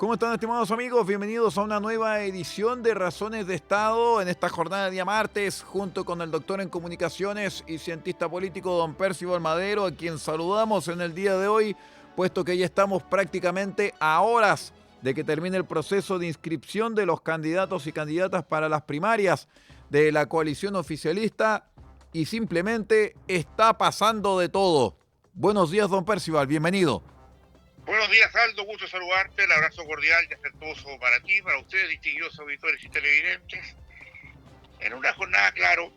¿Cómo están, estimados amigos? Bienvenidos a una nueva edición de Razones de Estado en esta jornada de día martes, junto con el doctor en comunicaciones y cientista político don Percival Madero, a quien saludamos en el día de hoy, puesto que ya estamos prácticamente a horas de que termine el proceso de inscripción de los candidatos y candidatas para las primarias de la coalición oficialista y simplemente está pasando de todo. Buenos días, don Percival, bienvenido. Buenos días, Aldo, gusto saludarte, el abrazo cordial y afectuoso para ti, para ustedes, distinguidos auditores y televidentes, en una jornada, claro,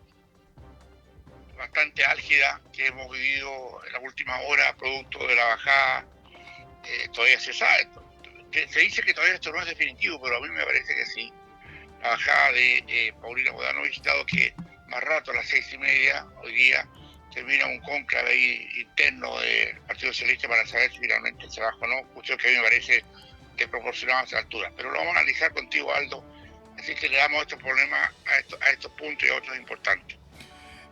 bastante álgida que hemos vivido en la última hora, producto de la bajada. Todavía se sabe, se dice que todavía esto no es definitivo, pero a mí me parece que sí. La bajada de Paulina Bodanovich, dado que más rato, a las 6:30, hoy día, termina un cónclave ahí interno del Partido Socialista para saber si finalmente se baja o no, cuestión que a mí me parece desproporcionada a esa altura. Pero lo vamos a analizar contigo, Aldo, así que le damos estos problemas a estos puntos y a otros importantes.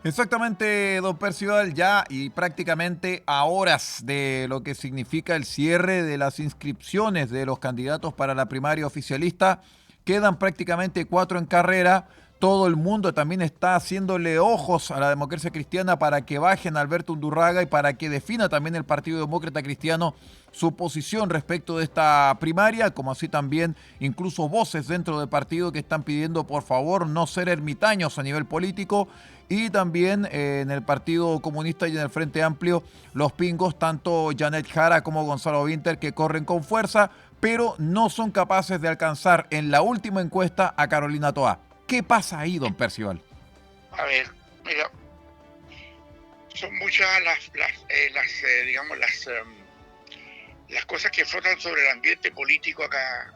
Exactamente, don Percival, ya y prácticamente a horas de lo que significa el cierre de las inscripciones de los candidatos para la primaria oficialista, quedan prácticamente 4 en carrera. Todo el mundo también está haciéndole ojos a la democracia cristiana para que bajen a Alberto Undurraga y para que defina también el Partido Demócrata Cristiano su posición respecto de esta primaria, como así también incluso voces dentro del partido que están pidiendo por favor no ser ermitaños a nivel político, y también en el Partido Comunista y en el Frente Amplio los pingos, tanto Janet Jara como Gonzalo Winter, que corren con fuerza, pero no son capaces de alcanzar en la última encuesta a Carolina Toá. ¿Qué pasa ahí, don Percival? A ver, mira, son muchas digamos, las cosas que flotan sobre el ambiente político acá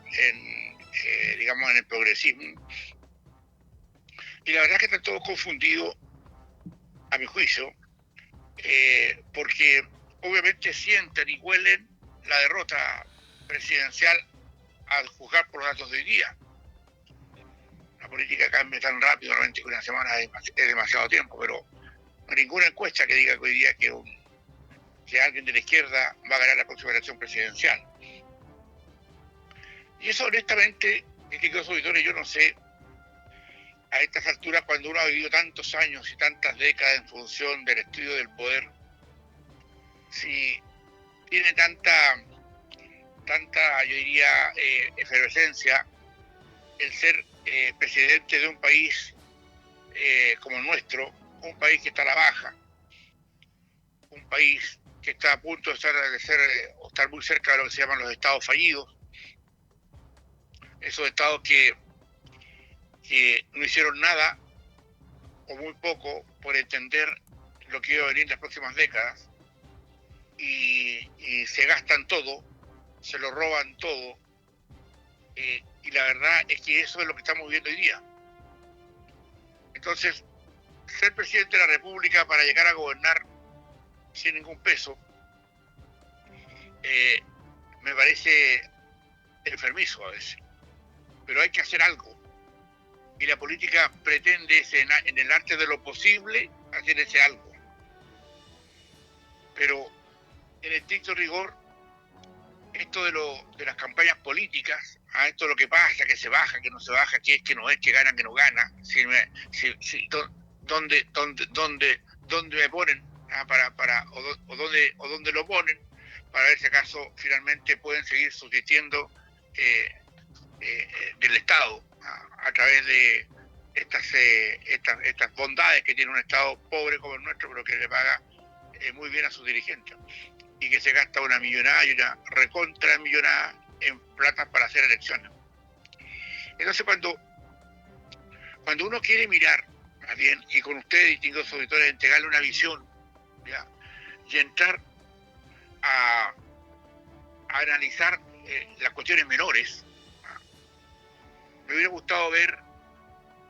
digamos, en el progresismo. Y la verdad es que están todos confundidos, a mi juicio, porque obviamente sienten y huelen la derrota presidencial al juzgar por los datos de hoy día. La política cambia tan rápido, realmente que una semana es demasiado tiempo, pero no hay ninguna encuesta que diga que hoy día que alguien de la izquierda va a ganar la próxima elección presidencial. Y eso, honestamente, distinguidos auditores, yo no sé, a estas alturas, cuando uno ha vivido tantos años y tantas décadas en función del estudio del poder, si tiene tanta, yo diría, efervescencia el ser presidente de un país como el nuestro, un país que está a la baja, un país que está a punto de estar muy cerca de lo que se llaman los estados fallidos, esos estados que no hicieron nada o muy poco por entender lo que iba a venir en las próximas décadas, y se gastan todo, se lo roban todo, y la verdad es que eso es lo que estamos viviendo hoy día. Entonces, ser presidente de la República para llegar a gobernar sin ningún peso me parece enfermizo a veces, pero hay que hacer algo, y la política pretende en el arte de lo posible hacer ese algo, pero en estricto rigor esto de las campañas políticas, esto es lo que pasa, que se baja, que no se baja, que es, que no es, que gana, que no gana, dónde me ponen o dónde lo ponen, para ver si acaso finalmente pueden seguir subsistiendo del Estado a través de estas bondades que tiene un Estado pobre como el nuestro, pero que le paga muy bien a sus dirigentes, y que se gasta una millonada y una recontra millonada en plata para hacer elecciones. Entonces, cuando uno quiere mirar, más bien, y con ustedes, distintos auditores, entregarle una visión, ¿ya?, y entrar a analizar las cuestiones menores, me hubiera gustado ver,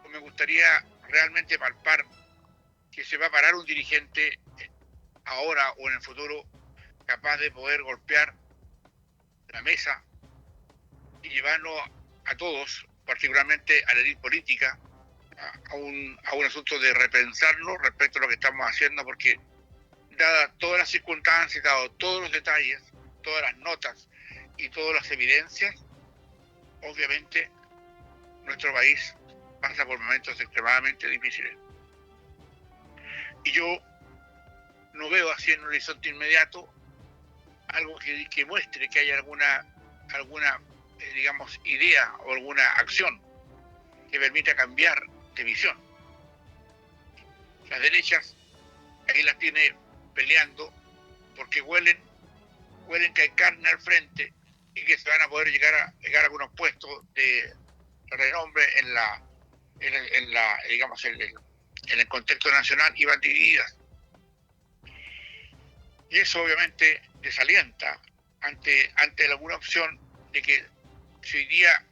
o me gustaría realmente palpar, que se va a parar un dirigente ahora o en el futuro capaz de poder golpear la mesa y llevarnos a todos, particularmente a la élite política, a un asunto de repensarnos respecto a lo que estamos haciendo, porque dadas todas las circunstancias, dados todos los detalles, todas las notas y todas las evidencias, obviamente nuestro país pasa por momentos extremadamente difíciles. Y yo no veo así en un horizonte inmediato algo que muestre que hay alguna digamos, idea o alguna acción que permita cambiar de visión. Las derechas, ahí las tiene peleando porque huelen que hay carne al frente y que se van a poder llegar a algunos puestos de renombre digamos, en el contexto nacional, y van divididas. Y eso obviamente desalienta ante alguna opción de que si hoy día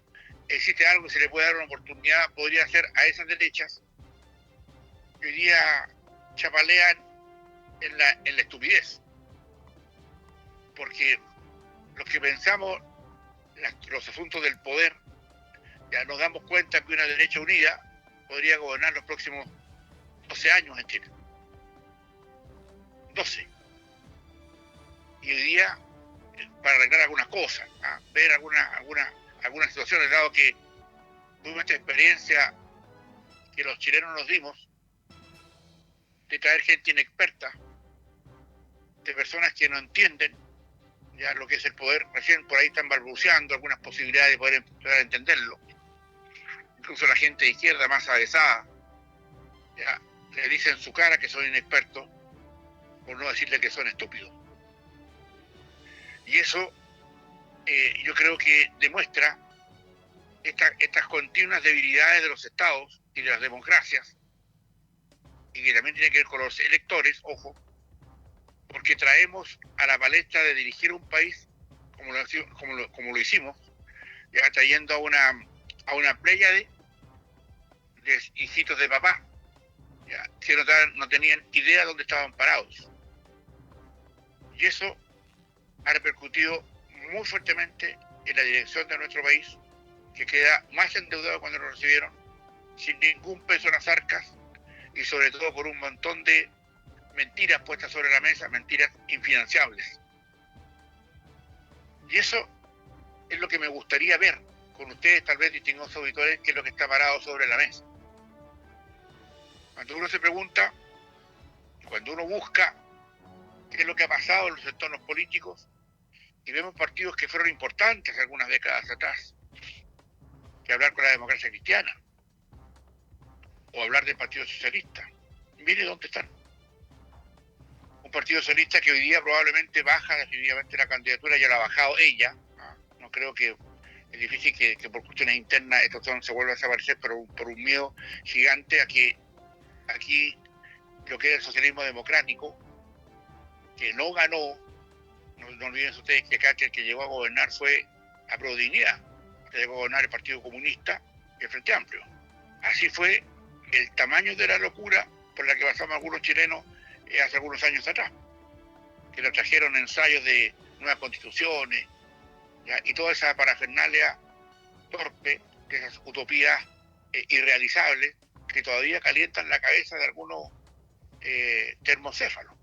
existe algo que se le puede dar una oportunidad, podría ser a esas derechas que hoy día chapalean en la estupidez. Porque los que pensamos los asuntos del poder, ya nos damos cuenta que una derecha unida podría gobernar los próximos 12 años en Chile. 12. Y hoy día, para arreglar algunas cosas, ver algunas situaciones, dado que tuvimos esta experiencia que los chilenos nos dimos, de traer gente inexperta, de personas que no entienden ya lo que es el poder. Recién por ahí están balbuceando algunas posibilidades de poder empezar a entenderlo. Incluso la gente de izquierda más avesada ya le dice en su cara que son inexpertos, por no decirle que son estúpidos. Y eso yo creo que demuestra estas continuas debilidades de los estados y de las democracias, y que también tiene que ver con los electores, ojo, porque traemos a la palestra de dirigir un país como lo hicimos, ya trayendo a una pléyade de hijitos de papá, ya, que no tenían idea de dónde estaban parados. Y eso ha repercutido muy fuertemente en la dirección de nuestro país, que queda más endeudado cuando lo recibieron, sin ningún peso en las arcas, y sobre todo por un montón de mentiras puestas sobre la mesa, mentiras infinanciables. Y eso es lo que me gustaría ver con ustedes, tal vez, distinguidos auditores, que es lo que está parado sobre la mesa. Cuando uno se pregunta, cuando uno busca qué es lo que ha pasado en los entornos políticos, y vemos partidos que fueron importantes algunas décadas atrás, que hablar con la democracia cristiana, o hablar del Partido Socialista, mire dónde están. Un Partido Socialista que hoy día probablemente baja definitivamente la candidatura, ya la ha bajado ella. No creo que, es difícil que por cuestiones internas esto se vuelva a desaparecer, pero por un miedo gigante a que aquí lo que era el socialismo democrático, que no ganó, no olviden ustedes que acá el que llegó a gobernar fue a Prodignidad, que llegó a gobernar el Partido Comunista y el Frente Amplio. Así fue el tamaño de la locura por la que pasamos algunos chilenos hace algunos años atrás, que nos trajeron ensayos de nuevas constituciones, ¿ya? Y toda esa parafernalia torpe, de esas utopías irrealizables que todavía calientan la cabeza de algunos termocéfalos,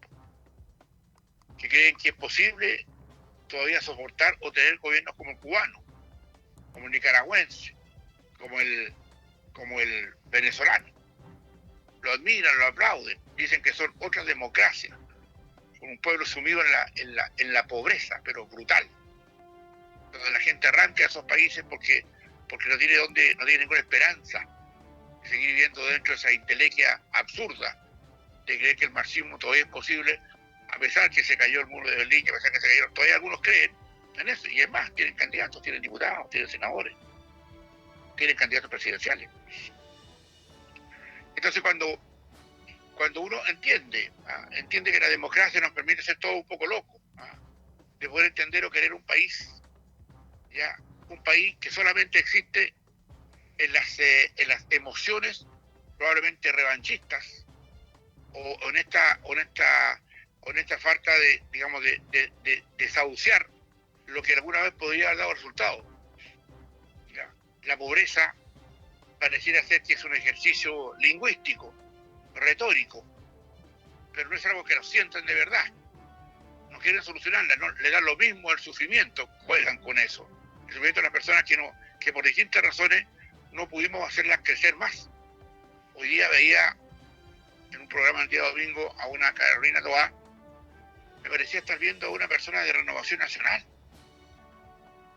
que creen que es posible todavía soportar o tener gobiernos como el cubano, como el nicaragüense, como el venezolano. Lo admiran, lo aplauden, dicen que son otras democracias, con un pueblo sumido en la pobreza, pero brutal, donde la gente arranca a esos países porque no tiene ninguna esperanza de seguir viviendo dentro de esa intelequia absurda de creer que el marxismo todavía es posible, a pesar que se cayó el muro de Berlín, a pesar que se cayeron, todavía algunos creen en eso, y es más, tienen candidatos, tienen diputados, tienen senadores, tienen candidatos presidenciales. Entonces cuando uno entiende que la democracia nos permite ser todo un poco loco, de poder entender o querer un país, ya, un país que solamente existe en las emociones probablemente revanchistas, o en esta falta de, digamos, de desahuciar lo que alguna vez podría haber dado resultado. ¿Ya? La pobreza pareciera ser que es un ejercicio lingüístico, retórico, pero no es algo que lo sientan de verdad. No quieren solucionarla, no le dan lo mismo el sufrimiento, juegan con eso. El sufrimiento de las personas que que por distintas razones no pudimos hacerlas crecer más. Hoy día veía en un programa el día domingo a una Carolina Toá, me parecía estar viendo a una persona de Renovación Nacional.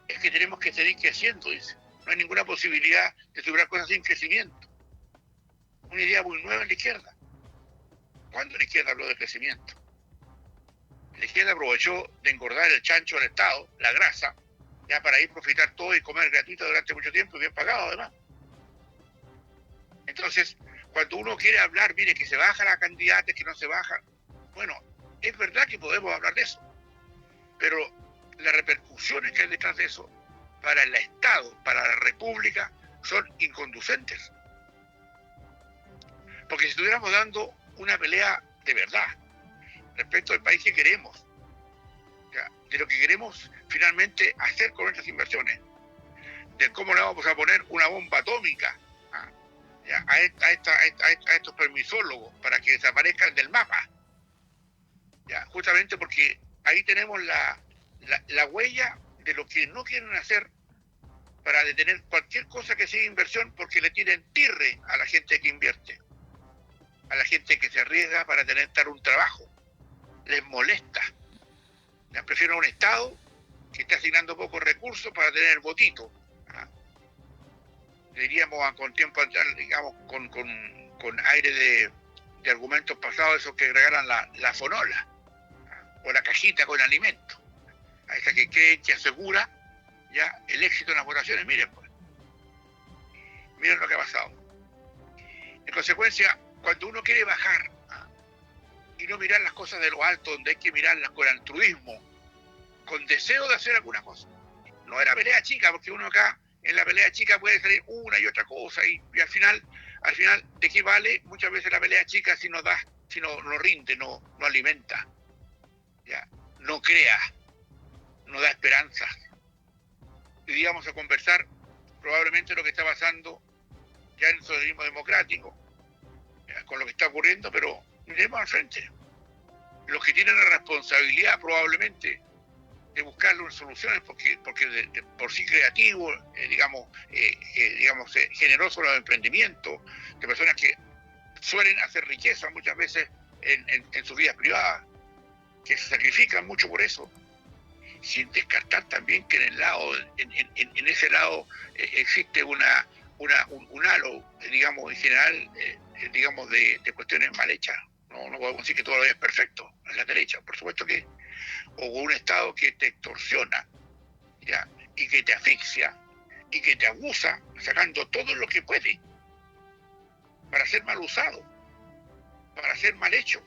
Es que tenemos que seguir creciendo, dice. No hay ninguna posibilidad de superar cosas sin crecimiento. Una idea muy nueva en la izquierda. ¿Cuándo la izquierda habló de crecimiento? La izquierda aprovechó de engordar el chancho del Estado, la grasa, ya para ir profitar todo y comer gratuito durante mucho tiempo y bien pagado además. Entonces, cuando uno quiere hablar, mire, que se baja la candidata, que no se baja, bueno, es verdad que podemos hablar de eso, pero las repercusiones que hay detrás de eso para el Estado, para la República, son inconducentes. Porque si estuviéramos dando una pelea de verdad respecto al país que queremos, ¿ya?, de lo que queremos finalmente hacer con nuestras inversiones, de cómo le vamos a poner una bomba atómica a estos permisólogos para que desaparezcan del mapa, ¿ya?, justamente porque ahí tenemos la huella de lo que no quieren hacer para detener cualquier cosa que sea inversión, porque le tienen tirre a la gente que invierte, a la gente que se arriesga para tener un trabajo. Les molesta. Ya, prefiero un Estado que está asignando pocos recursos para tener el votito. Diríamos con tiempo, digamos, con aire de argumentos pasados, esos que agregaran la fonola o la cajita con alimento, a esa que creen que asegura ya el éxito en las votaciones. Miren, pues, miren lo que ha pasado. En consecuencia, cuando uno quiere bajar y no mirar las cosas de lo alto, donde hay que mirarlas con altruismo, con deseo de hacer alguna cosa, no era pelea chica, porque uno acá en la pelea chica puede salir una y otra cosa, y al final, ¿de qué vale muchas veces la pelea chica si no da, si no rinde, no alimenta, ya, no crea, no da esperanzas? Hoy día vamos a conversar probablemente lo que está pasando ya en el socialismo democrático, ya, con lo que está ocurriendo, pero miremos al frente. Los que tienen la responsabilidad probablemente de buscarle soluciones, porque por sí creativo, digamos, generoso los emprendimientos, de personas que suelen hacer riqueza muchas veces en sus vidas privadas, que se sacrifican mucho por eso, sin descartar también que en ese lado existe un halo, digamos, en general, digamos, de cuestiones mal hechas. No podemos decir que todo lo es perfecto en la derecha, por supuesto que, o un Estado que te extorsiona, ¿ya?, y que te asfixia y que te abusa sacando todo lo que puede para ser mal usado, para ser mal hecho.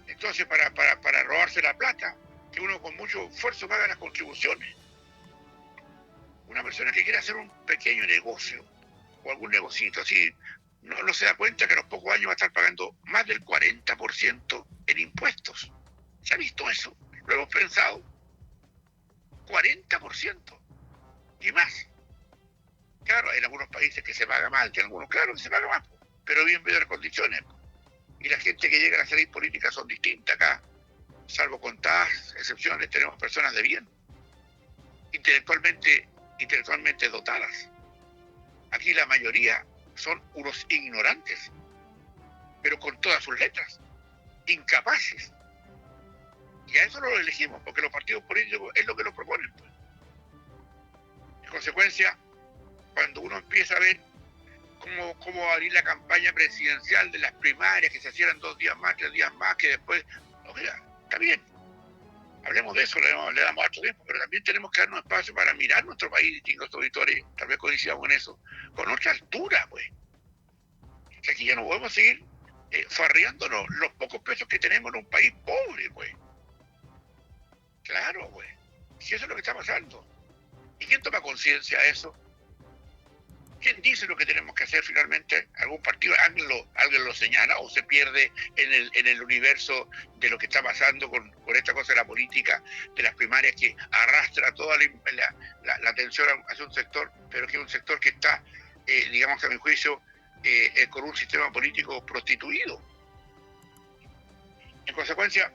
Entonces, para robarse la plata, que uno con mucho esfuerzo paga las contribuciones. Una persona que quiere hacer un pequeño negocio o algún negocito así, no se da cuenta que a los pocos años va a estar pagando más del 40% en impuestos. ¿Se ha visto eso? Lo hemos pensado. 40% y más. Claro, hay algunos países que se paga mal, que algunos, claro que se paga más, pero bien peores condiciones. Y la gente que llega a salir políticas son distintas acá, salvo contadas excepciones, tenemos personas de bien, intelectualmente dotadas. Aquí la mayoría son unos ignorantes, pero con todas sus letras, incapaces. Y a eso no lo elegimos, porque los partidos políticos es lo que nos proponen, pues. En consecuencia, cuando uno empieza a ver cómo va a abrir la campaña presidencial de las primarias, que se hicieran 2 días más, 3 días más, que después, mira, está bien, hablemos de eso, le damos harto tiempo, pero también tenemos que darnos espacio para mirar nuestro país, distintos auditores, tal vez coincidamos en eso, con otra altura, pues. Que aquí ya no podemos seguir farreándonos los pocos pesos que tenemos en un país pobre, pues. Claro, pues. Si eso es lo que está pasando. ¿Y quién toma conciencia de eso? ¿Quién dice lo que tenemos que hacer finalmente? ¿Algún partido? ¿Alguien lo señala o se pierde en el universo de lo que está pasando con esta cosa de la política, de las primarias, que arrastra toda la atención hacia un sector, pero que es un sector que está, digamos, a mi juicio, con un sistema político prostituido? En consecuencia,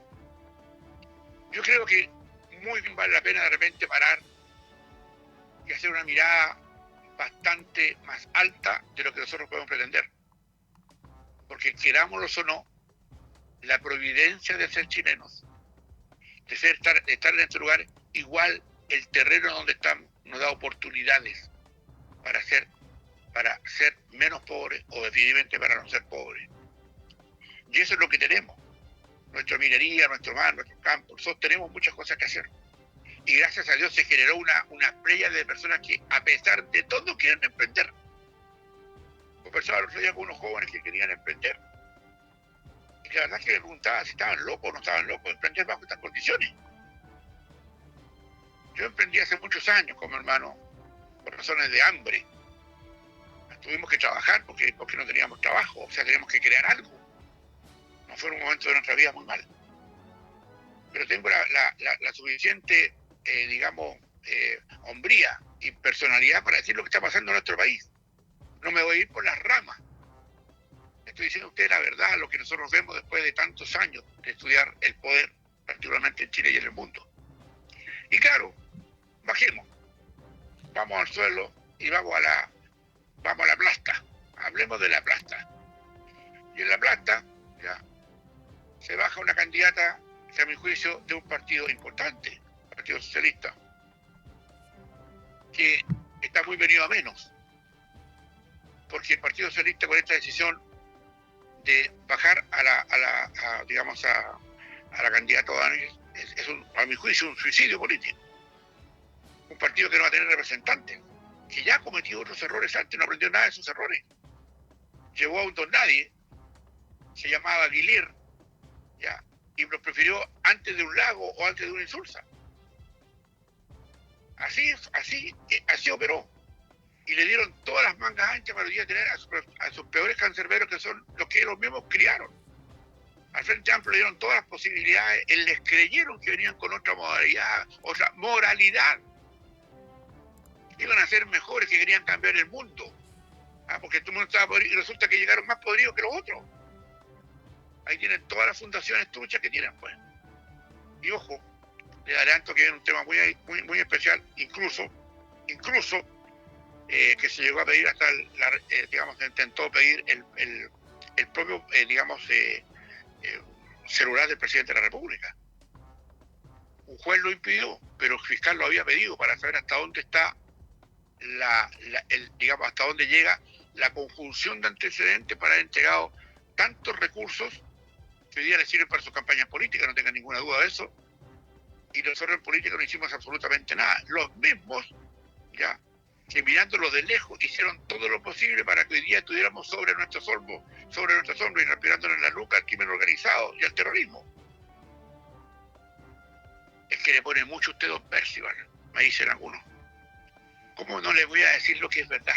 yo creo que muy bien vale la pena de repente parar y hacer una mirada bastante más alta de lo que nosotros podemos pretender. Porque querámoslo o no, la providencia de ser chilenos, de estar en este lugar, igual el terreno donde estamos nos da oportunidades para ser menos pobres o definitivamente para no ser pobres. Y eso es lo que tenemos. Nuestra minería, nuestro mar, nuestros campos, nosotros tenemos muchas cosas que hacer. Y gracias a Dios se generó una playa de personas que, a pesar de todo, quieren emprender. Conversaba el otro día con unos jóvenes que querían emprender. Y la verdad es que me preguntaba si estaban locos o no estaban locos, emprender bajo estas condiciones. Yo emprendí hace muchos años con mi hermano, por razones de hambre. Tuvimos que trabajar porque no teníamos trabajo, o sea, teníamos que crear algo. No fue un momento de nuestra vida muy mal. Pero tengo la suficiente, hombría y personalidad para decir lo que está pasando en nuestro país. No me voy a ir por las ramas. Estoy diciendo a ustedes la verdad, lo que nosotros vemos después de tantos años de estudiar el poder, particularmente en Chile y en el mundo. Y claro, bajemos, vamos al suelo y vamos a la plasta. Hablemos de la plasta. Y en la plasta ya se baja una candidata, a mi juicio, de un partido importante, el Partido Socialista, que está muy venido a menos, porque el Partido Socialista, con esta decisión de bajar a la candidata O'Donnell, a mi juicio, un suicidio político. Un partido que no va a tener representantes, que ya ha cometido otros errores antes, no aprendió nada de sus errores. Llevó a un don nadie, se llamaba Aguilar, ya, y lo prefirió antes de un lago o antes de una insulsa. Así operó. Y le dieron todas las mangas anchas para poder tener a sus peores cancerberos, que son los que ellos mismos criaron. Al Frente Amplio le dieron todas las posibilidades, les creyeron que venían con otra modalidad, otra moralidad. Iban a ser mejores, que querían cambiar el mundo. Porque todo el mundo estaba podrido y resulta que llegaron más podridos que los otros. Ahí tienen todas las fundaciones truchas que tienen, pues. Y ojo, les adelanto que viene un tema muy especial, incluso que se llegó a pedir hasta, se intentó pedir el propio, celular del presidente de la República. Un juez lo impidió, pero el fiscal lo había pedido para saber hasta dónde está hasta dónde llega la conjunción de antecedentes para haber entregado tantos recursos que hoy día les sirven para sus campañas políticas, no tengan ninguna duda de eso. Y nosotros en política no hicimos absolutamente nada. Los mismos, ya, que mirándolo de lejos hicieron todo lo posible para que hoy día estuviéramos sobre nuestros hombros y respirándonos en la nuca al crimen organizado y al terrorismo. Es que le pone mucho usted, don Percival, me dicen algunos. ¿Cómo no le voy a decir lo que es verdad?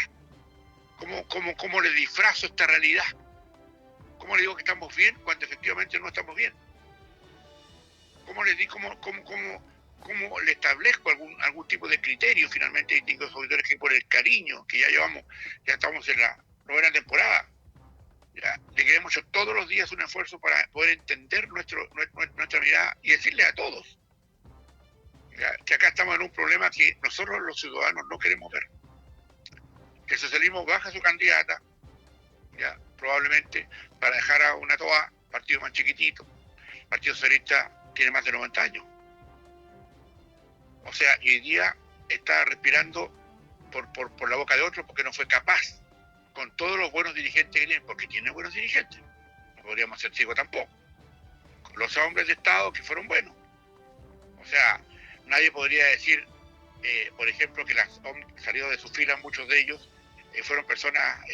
¿Cómo le disfrazo esta realidad? ¿Cómo le digo que estamos bien cuando efectivamente no estamos bien? ¿Cómo le establezco algún tipo de criterio finalmente distintos auditores que por el cariño que ya estamos en la 9ª temporada? Ya, le queremos hecho todos los días un esfuerzo para poder entender nuestra mirada y decirle a todos que acá estamos en un problema que nosotros los ciudadanos no queremos ver. Que el socialismo baja su candidata, ya, probablemente para dejar a una toa, partido más chiquitito. El Partido Socialista tiene más de 90 años. O sea, y hoy día está respirando por la boca de otro porque no fue capaz, con todos los buenos dirigentes que tiene, porque tiene buenos dirigentes. No podríamos ser ciegos tampoco. Con los hombres de Estado que fueron buenos. O sea, nadie podría decir, por ejemplo, que salidos de sus filas, muchos de ellos fueron personas,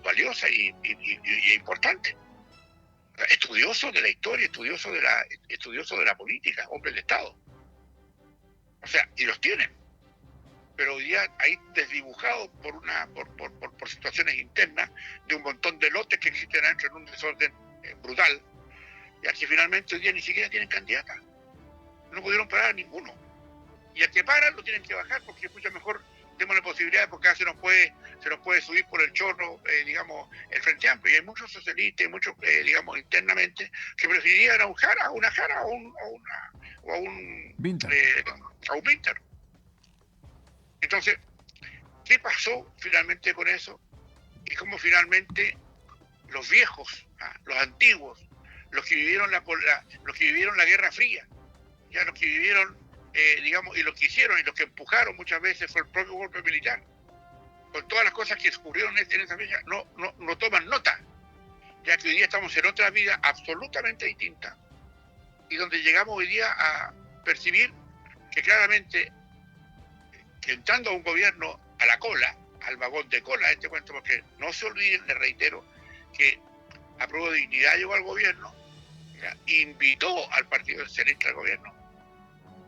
valiosas y importantes. Estudiosos de la historia, estudiosos de la política, hombres de Estado. O sea, y los tienen. Pero hoy día hay desdibujados por situaciones internas de un montón de lotes que existen adentro en un desorden brutal, y aquí finalmente hoy día ni siquiera tienen candidata. No pudieron parar a ninguno. Y al que paran lo tienen que bajar porque es mucho mejor, tenemos la posibilidad, porque acá se nos puede subir por el chorro, el Frente Amplio. Y hay muchos socialistas, muchos, internamente, que preferirían a una Jara o a un Winter. Entonces Entonces, ¿qué pasó finalmente con eso? Y cómo finalmente los viejos, los antiguos, los que vivieron los que vivieron la Guerra Fría, ya los que vivieron, digamos, y los que hicieron y los que empujaron muchas veces fue el propio golpe militar, con todas las cosas que ocurrieron en esa fecha, no toman nota, ya que hoy día estamos en otra vida absolutamente distinta, y donde llegamos hoy día a percibir que claramente, que entrando a un gobierno a la cola, al vagón de cola, este cuento, porque no se olviden, les reitero, que a prueba de dignidad llegó al gobierno, ¿ya? Invitó al Partido Socialista al gobierno.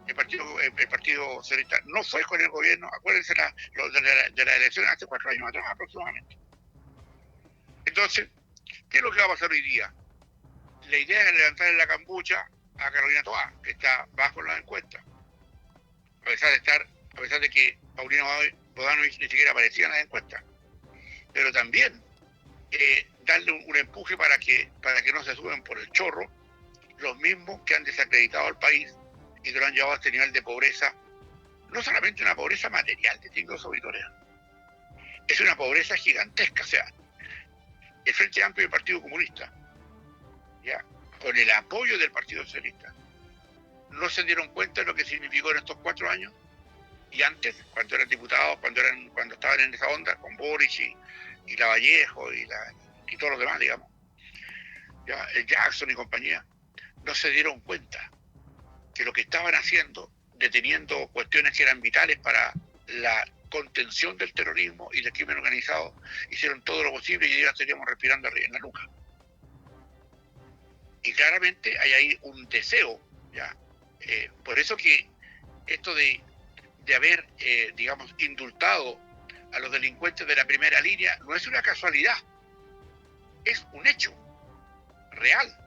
El Partido Socialista no fue con el gobierno, acuérdense de la elección hace 4 años atrás aproximadamente. Entonces, ¿qué es lo que va a pasar hoy día? La idea es levantar en la cambucha a Carolina Toá, que está bajo en las encuestas, a pesar de que Paulino Bodanovich ni siquiera aparecía en las encuestas, pero también darle un empuje para que no se suben por el chorro los mismos que han desacreditado al país y que lo han llevado a este nivel de pobreza, no solamente una pobreza material, distintos auditores, es una pobreza gigantesca. O sea, el Frente Amplio y el Partido Comunista, ya, con el apoyo del Partido Socialista, no se dieron cuenta de lo que significó en estos 4 años, y antes, cuando eran diputados, cuando estaban en esa onda, con Boris y Lavallejo y todos los demás, digamos, ya, el Jackson y compañía, no se dieron cuenta que lo que estaban haciendo, deteniendo cuestiones que eran vitales para la contención del terrorismo y del crimen organizado, hicieron todo lo posible y ya estaríamos respirando arriba en la nuca. Y claramente hay ahí un deseo, ¿ya? Por eso que esto de haber, digamos, indultado a los delincuentes de la primera línea no es una casualidad, es un hecho real.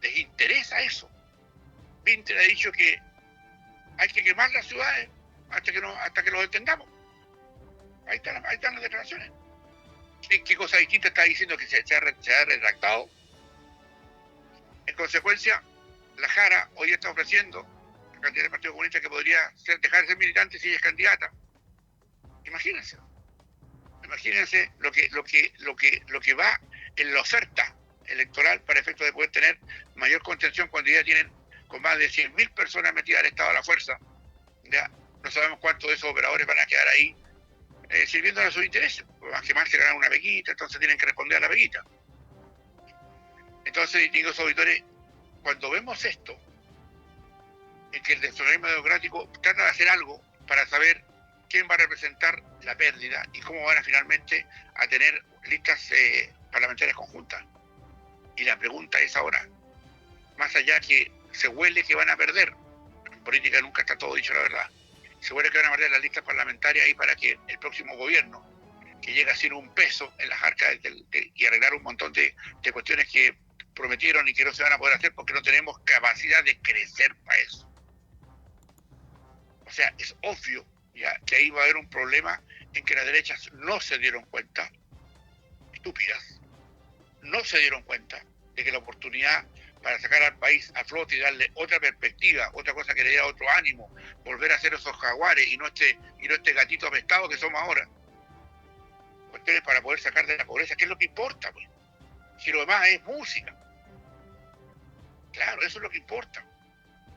Les interesa eso. Pinter ha dicho que hay que quemar las ciudades hasta que los entendamos. Ahí están las declaraciones. ¿Qué cosa distinta está diciendo que se ha retractado? En consecuencia, la Jara hoy está ofreciendo la cantidad de Partido Comunista que podría dejar de ser militante si ella es candidata. Imagínense lo que va en la oferta electoral para efectos de poder tener mayor contención cuando ya tienen con más de 100.000 personas metidas al estado de la fuerza. Ya no sabemos cuántos de esos operadores van a quedar ahí sirviendo a sus intereses. Más que más se ganan una peguita, entonces tienen que responder a la peguita. Entonces, distinguidos auditores, cuando vemos esto, en que el desarrollo democrático trata de hacer algo para saber quién va a representar la pérdida y cómo van a finalmente a tener listas parlamentarias conjuntas. Y la pregunta es ahora, más allá que se huele que van a perder, en política nunca está todo dicho, la verdad, se huele que van a perder las listas parlamentarias ahí para que el próximo gobierno, que llega a ser un peso en las arcas y arreglar un montón de cuestiones que prometieron y que no se van a poder hacer porque no tenemos capacidad de crecer para eso. O sea, es obvio ya que ahí va a haber un problema en que las derechas no se dieron cuenta, estúpidas, no se dieron cuenta de que la oportunidad para sacar al país a flote y darle otra perspectiva, otra cosa que le diera otro ánimo, volver a ser esos jaguares y no este gatito apestado que somos ahora. Cuestiones para poder sacar de la pobreza, ¿qué es lo que importa, pues? Si lo demás es música. Claro, eso es lo que importa.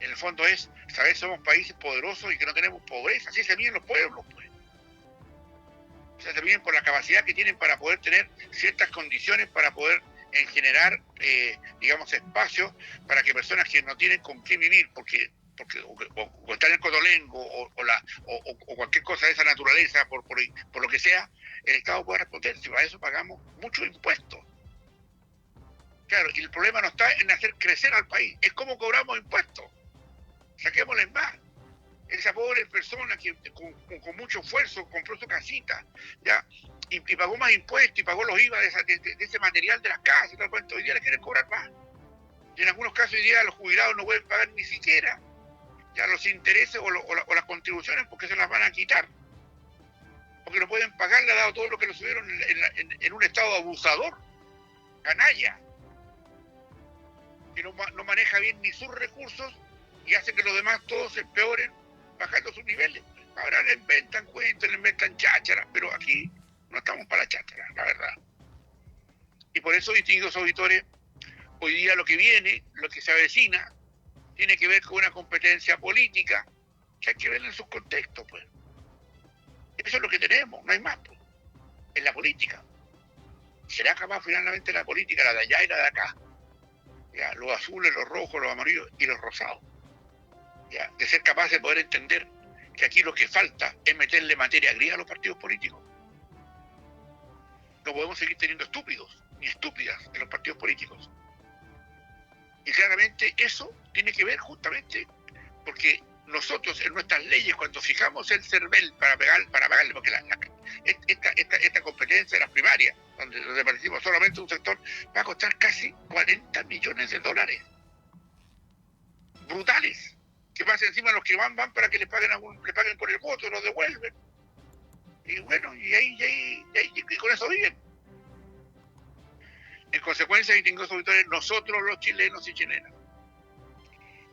En el fondo es saber que somos países poderosos y que no tenemos pobreza. Así se miden los pueblos, pues. O sea, se miden por la capacidad que tienen para poder tener ciertas condiciones para poder generar, digamos, espacios para que personas que no tienen con qué vivir, porque o están en el cotolengo o cualquier cosa de esa naturaleza, por lo que sea, el Estado puede responder. Si para eso pagamos muchos impuestos. Claro, y el problema no está en hacer crecer al país, es cómo cobramos impuestos. Saquémosles más. Esa pobre persona que con mucho esfuerzo compró su casita, ¿ya? Y pagó más impuestos y pagó los IVA de ese material de las casas y tal cuento. Hoy día le quieren cobrar más. Y en algunos casos hoy día los jubilados no pueden pagar ni siquiera ya los intereses o las contribuciones porque se las van a quitar. Porque no pueden pagarle dado todo lo que lo subieron en un estado abusador, canalla, que no maneja bien ni sus recursos y hace que los demás todos se empeoren bajando sus niveles. Ahora le inventan cuentos, le inventan chácharas, pero aquí no estamos para la cháchara, la verdad. Y por eso, distinguidos auditores, hoy día lo que viene, lo que se avecina, tiene que ver con una competencia política que hay que ver en sus contextos, pues. Eso es lo que tenemos, no hay más, pues, en la política. ¿Será capaz finalmente la política, la de allá y la de acá? ¿Ya? Los azules, los rojos, los amarillos y los rosados. ¿Ya? De ser capaz de poder entender que aquí lo que falta es meterle materia gris a los partidos políticos. No podemos seguir teniendo estúpidos ni estúpidas en los partidos políticos. Y claramente eso tiene que ver justamente porque nosotros en nuestras leyes, cuando fijamos el CERVEL para pagarle, porque esta competencia de las primarias, donde participamos solamente un sector, va a costar casi 40 millones de dólares. Brutales. Que pasen encima los que van para que les paguen por el voto, los devuelven. Y bueno, y con eso viven. En consecuencia, distinguidos auditores, nosotros los chilenos y chilenas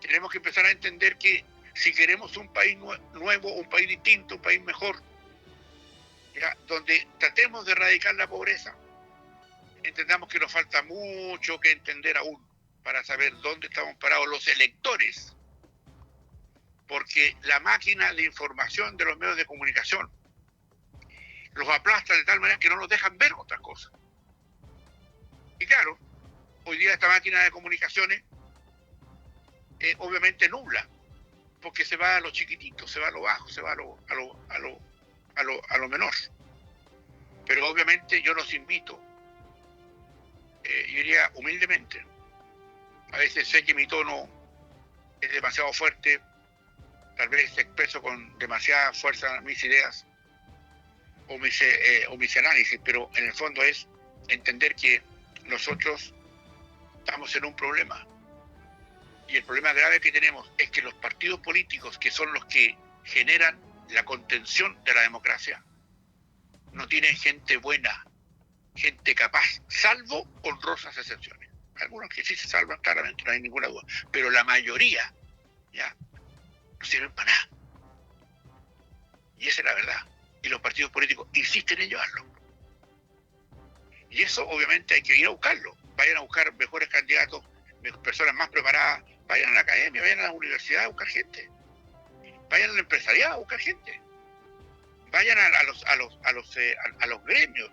tenemos que empezar a entender que si queremos un país nuevo, un país distinto, un país mejor, ¿ya? Donde tratemos de erradicar la pobreza, entendamos que nos falta mucho que entender aún para saber dónde estamos parados los electores, porque la máquina de información de los medios de comunicación los aplasta de tal manera que no nos dejan ver otras cosas. Y claro, hoy día esta máquina de comunicaciones obviamente nubla, porque se va a lo chiquitito, se va a lo bajo, se va a lo menor. Pero obviamente yo los invito, yo diría humildemente, a veces sé que mi tono es demasiado fuerte, tal vez expreso con demasiada fuerza mis ideas o mis análisis, pero en el fondo es entender que nosotros estamos en un problema. Y el problema grave que tenemos es que los partidos políticos, que son los que generan la contención de la democracia, no tienen gente buena, gente capaz, salvo honrosas excepciones. Algunos que sí se salvan claramente, no hay ninguna duda, pero la mayoría ya no sirven para nada. Y esa es la verdad. Y los partidos políticos insisten en llevarlo. Y eso obviamente hay que ir a buscarlo. Vayan a buscar mejores candidatos, personas más preparadas, vayan a la academia, vayan a la universidad a buscar gente, vayan al empresariado a buscar gente, vayan a los gremios,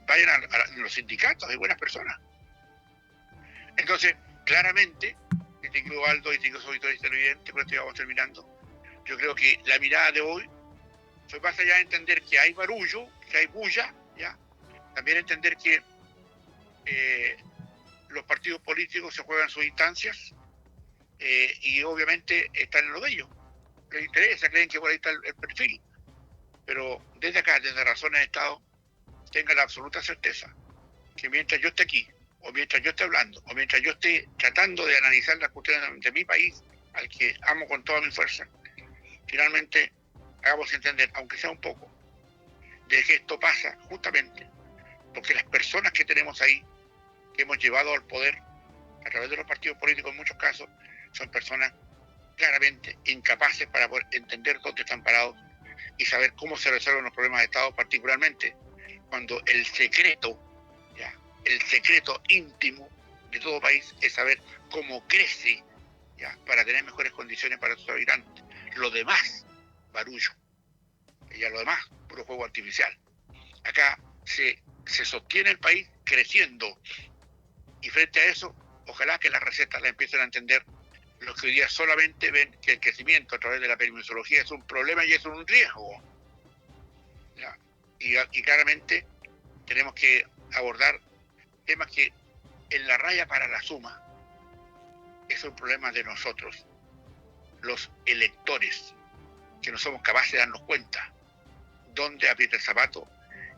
vayan a los sindicatos, hay buenas personas. Entonces, claramente, distinguido Aldo, distinguidos auditores televidentes, con esto ya vamos terminando, yo creo que la mirada de hoy fue más allá de entender que hay barullo, que hay bulla, ¿ya? También entender que los partidos políticos se juegan sus instancias y obviamente están en lo de ellos. Les interesa, creen que por ahí está el perfil. Pero desde acá, desde Razones de Estado, tengan la absoluta certeza que mientras yo esté aquí, o mientras yo esté hablando, o mientras yo esté tratando de analizar las cuestiones de mi país, al que amo con toda mi fuerza, finalmente hagamos entender, aunque sea un poco, de que esto pasa justamente porque las personas que tenemos ahí, que hemos llevado al poder a través de los partidos políticos en muchos casos, son personas claramente incapaces para poder entender dónde están parados y saber cómo se resuelven los problemas de Estado, particularmente cuando el secreto íntimo de todo país es saber cómo crece, ¿ya? Para tener mejores condiciones para sus habitantes. Lo demás, barullo. Y lo demás, puro juego artificial. Acá se sostiene el país creciendo. Y frente a eso, ojalá que las recetas la empiecen a entender los que hoy día solamente ven que el crecimiento a través de la permisología es un problema y es un riesgo. ¿Ya? Y claramente tenemos que abordar temas que en la raya para la suma es un problema de nosotros, los electores, que no somos capaces de darnos cuenta dónde aprieta el zapato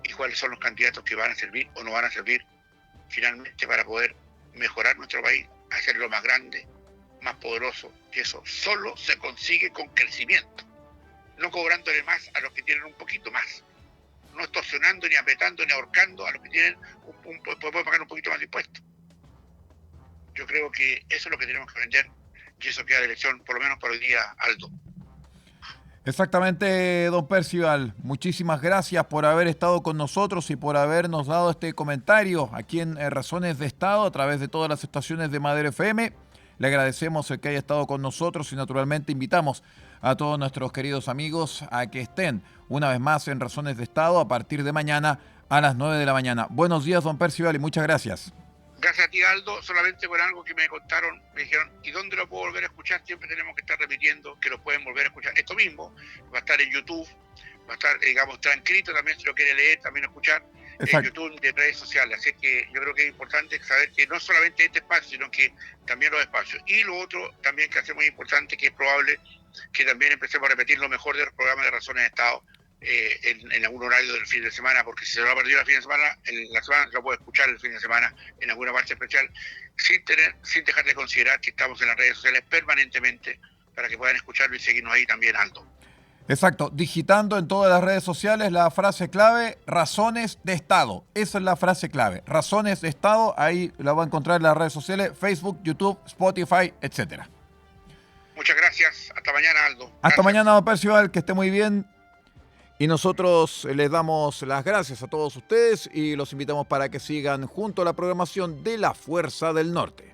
y cuáles son los candidatos que van a servir o no van a servir finalmente para poder mejorar nuestro país, hacerlo más grande, más poderoso, y eso solo se consigue con crecimiento, no cobrándole más a los que tienen un poquito más, no extorsionando, ni apretando, ni ahorcando a los que tienen pueden pagar un poquito más de impuestos. Yo creo que eso es lo que tenemos que aprender, y eso queda de lección, por lo menos para hoy día, Aldo. Exactamente, don Percival. Muchísimas gracias por haber estado con nosotros y por habernos dado este comentario aquí en Razones de Estado a través de todas las estaciones de Madero FM. Le agradecemos el que haya estado con nosotros y naturalmente invitamos a todos nuestros queridos amigos a que estén una vez más en Razones de Estado a partir de mañana a las 9 de la mañana. Buenos días, don Percival, y muchas gracias. Gracias a ti, Aldo, solamente por algo que me contaron, me dijeron, ¿y dónde lo puedo volver a escuchar? Siempre tenemos que estar repitiendo que lo pueden volver a escuchar. Esto mismo va a estar en YouTube, va a estar, digamos, transcrito también, si lo quiere leer, también escuchar en YouTube de redes sociales. Así que yo creo que es importante saber que no solamente este espacio, sino que también los espacios. Y lo otro también que hace muy importante, que es probable que también empecemos a repetir lo mejor de los programas de Razones de Estado en algún horario del fin de semana, porque si se lo ha perdido el fin de semana, en la semana lo puede escuchar el fin de semana en alguna parte especial, sin dejar de considerar que estamos en las redes sociales permanentemente para que puedan escucharlo y seguirnos ahí también, Aldo. Exacto, digitando en todas las redes sociales la frase clave, Razones de Estado. Esa es la frase clave, Razones de Estado, ahí la va a encontrar en las redes sociales, Facebook, YouTube, Spotify, etcétera. Muchas gracias, hasta mañana, Aldo. Gracias. Hasta mañana, don Percival, que esté muy bien. Y nosotros les damos las gracias a todos ustedes y los invitamos para que sigan junto a la programación de La Fuerza del Norte.